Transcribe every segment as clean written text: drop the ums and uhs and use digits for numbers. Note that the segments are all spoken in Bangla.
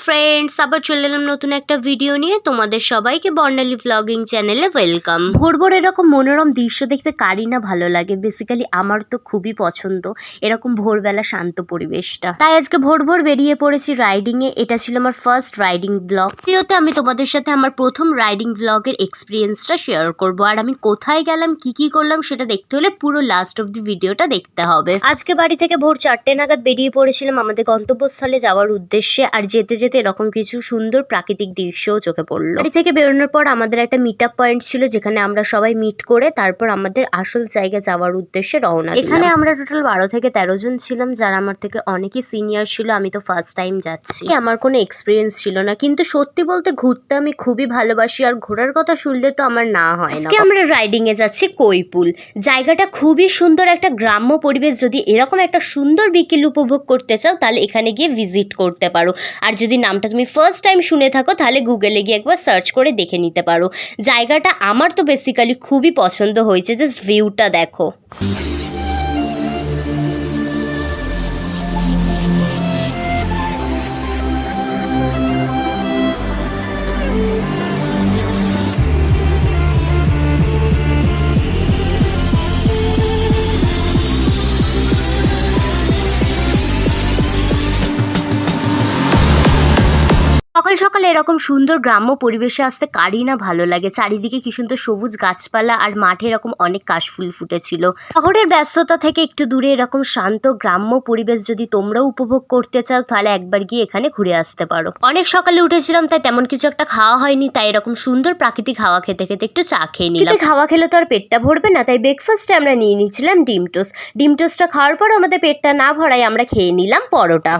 ফ্রেন্ডস, আবার চলে এলাম নতুন একটা ভিডিও নিয়ে। তোমাদের সবাইকে বর্ণালী ব্লগিং চ্যানেলে ওয়েলকাম। ভোর ভোর এরকম মনোরম দৃশ্য দেখতে কারই না ভালো লাগে। বেসিক্যালি আমার তো খুবই পছন্দ এরকম ভোরবেলা শান্ত পরিবেশটা। তাই আজকে ভোর ভোর বেরিয়ে পড়েছি রাইডিং এ। এটা ছিল আমার ফার্স্ট রাইডিং ব্লগ। দ্বিতীয়তে আমি তোমাদের সাথে আমার প্রথম রাইডিং ব্লগের এক্সপিরিয়েন্সটা শেয়ার করব। আর আমি কোথায় গেলাম, কি করলাম সেটা দেখতে হলে পুরো লাস্ট অফ দি ভিডিওটা দেখতে হবে। আজকে বাড়ি থেকে ভোর 4টে নাগাদ বেরিয়ে পড়েছিলাম আমাদের গন্তব্যস্থলে যাওয়ার উদ্দেশ্যে। আর যেতে যেতে এরকম কিছু সুন্দর প্রাকৃতিক দৃশ্যও চোখে পড়লো। বাড়ি থেকে বেরোনোর পর আমাদের একটা মিট আপ পয়েন্ট ছিল, যেখানে আমরা সবাই মিট করে তারপর আমাদের আসল জায়গায় যাওয়ার উদ্দেশ্যে রওনা। এখানে আমরা টোটাল 12 থেকে 13 জন ছিলাম, যারা আমার থেকে অনেকই সিনিয়র ছিল। আমি তো ফার্স্ট টাইম যাচ্ছি, আমার কোনো এক্সপিরিয়েন্স ছিল না, কিন্তু সত্যি বলতে ঘুরতে আমি খুবই ভালোবাসি। আর ঘোরার কথা শুনলে তো আমার না হয় না। আজকে আমরা রাইডিং এ যাচ্ছি কৈপুল। জায়গাটা খুবই সুন্দর, একটা গ্রাম্য পরিবেশ। যদি এরকম একটা সুন্দর বিকেল উপভোগ করতে চাও তাহলে এখানে গিয়ে ভিজিট করতে পারো। আর যদি নামটা তুমি ফার্স্ট টাইম শুনে থাকো তাহলে গুগলে গিয়ে একবার সার্চ করে দেখে নিতে পারো। জায়গাটা আমার তো বেসিক্যালি খুবই পছন্দ হয়েছে, জাস্ট ভিউটা দেখো। সকাল সকালে এরকম সুন্দর গ্রাম্য পরিবেশে আসতে কারই না ভালো লাগে। চারিদিকে কি সুন্দর সবুজ গাছপালা, আর মাঠে এরকম অনেক কাশফুল ফুটেছিল। শহরের ব্যস্ততা থেকে একটু দূরে এরকম শান্ত গ্রাম্য পরিবেশ যদি তোমরাও উপভোগ করতে চাও তাহলে একবার গিয়ে এখানে ঘুরে আসতে পারো। অনেক সকালে উঠেছিলাম, তাই তেমন কিছু একটা খাওয়া হয়নি, তাই এরকম সুন্দর প্রাকৃতিক হাওয়া খেতে খেতে একটু চা খেয়ে নিলাম। খাওয়া খেলে তো আর পেটটা ভরবে না, তাই ব্রেকফাস্টে আমরা নিয়ে নিয়েছিলাম ডিম টোস্ট। ডিম টোস্টটা খাওয়ার পর আমাদের পেটটা না ভরাই আমরা খেয়ে নিলাম পরোটা।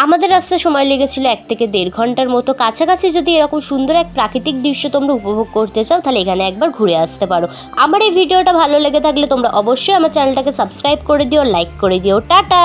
আমাদের রাস্তায় সময় লেগেছিল 1 থেকে 1.5 ঘন্টার মতো। কাছাকাছি যদি এরকম সুন্দর এক প্রাকৃতিক দৃশ্য তোমরা উপভোগ করতে চাও তাহলে এখানে একবার ঘুরে আসতে পারো। আমার এই ভিডিওটা ভালো লেগে থাকলে তোমরা অবশ্যই আমার চ্যানেলটাকে সাবস্ক্রাইব করে দিও, লাইক করে দিও। টাটা।